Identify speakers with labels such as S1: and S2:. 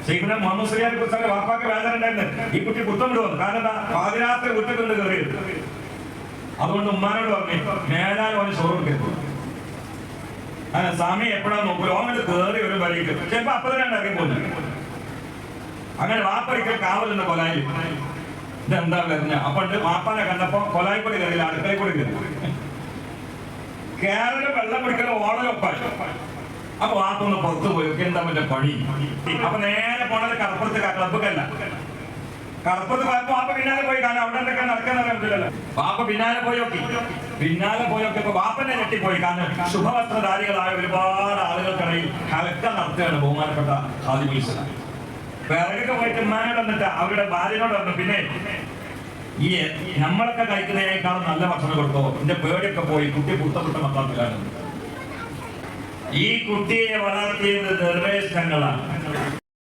S1: ശൈഖുന മുഹമ്മദ് സുലിയാനെ കുറിച്ച് വാപ്പാക്ക് വേദന ഉണ്ടായിരുന്നു, ഈ കുട്ടി കുത്തം വിടുവന്നു. കാരണം എന്താ, പാതിരാത്രി വീട്ടിൽ കൊണ്ട് കയറി. അതുകൊണ്ട് ഉമ്മാനോട് പറഞ്ഞു, മേലാൽ അവന് ചോറ് കൊടുക്കരുത്. സമയം എപ്പോഴാ നോക്കൂല, ഓങ്ങോട്ട് കയറി ഒരു വഴിക്ക് ചിലപ്പോ അപ്പൊ തന്നെ ഉണ്ടാക്കി പോകുന്നു. അങ്ങനെ വാപ്പരിക്കൽ കാവലെന്ന കൊലായി ഇതെന്താ വരുന്ന അപ്പൊ വാപ്പാനെ കണ്ടപ്പോ കൊലായിപ്പൊടി കയറിയില്ല, അടുക്കളയിൽ കൂടി കയറി. കേരളം വെള്ളം പിടിക്കൽ ഓടലൊപ്പായി. അപ്പൊ വാപ്പൊന്ന് പുറത്തു പോയി, എന്താ മറ്റേ പണി. അപ്പൊ നേരെ പോണത് കടപ്പുറത്ത് ക്ലബ്ബല്ല. കടപ്പുറത്ത് പോയപ്പോ വാപ്പ പിന്നാലെ പോയി, കാരണം അവിടെ എന്തൊക്കെ നടക്കുന്നല്ലോ. വാപ്പ പിന്നാലെ പോയൊക്കെ ഇപ്പൊ വാപ്പനെ ഞെട്ടിപ്പോയി. കാരണം ശുഭവസ്ത്രധാരികളായ ഒരുപാട് ആളുകൾക്കിടയിൽ ഹലക്ക നടത്തുകയാണ് ബഹുമാനപ്പെട്ട ഖാദിമുൽ ഇസ്ലാം. പിറകൊക്കെ പോയിട്ട് ഉമ്മാനോട് വന്നിട്ട് അവരുടെ ഭാര്യനോട് പറഞ്ഞു, പിന്നെ ഈ നമ്മളൊക്കെ കഴിക്കുന്നതിനേക്കാളും നല്ല ഭക്ഷണം കൊടുത്തോ, എന്റെ പേടിയൊക്കെ പോയി, കുട്ടി പുട്ട മക്കളാണ്. ഈ കുട്ടിയെ വളർത്തിയത് നിർവേശങ്ങളാണ്.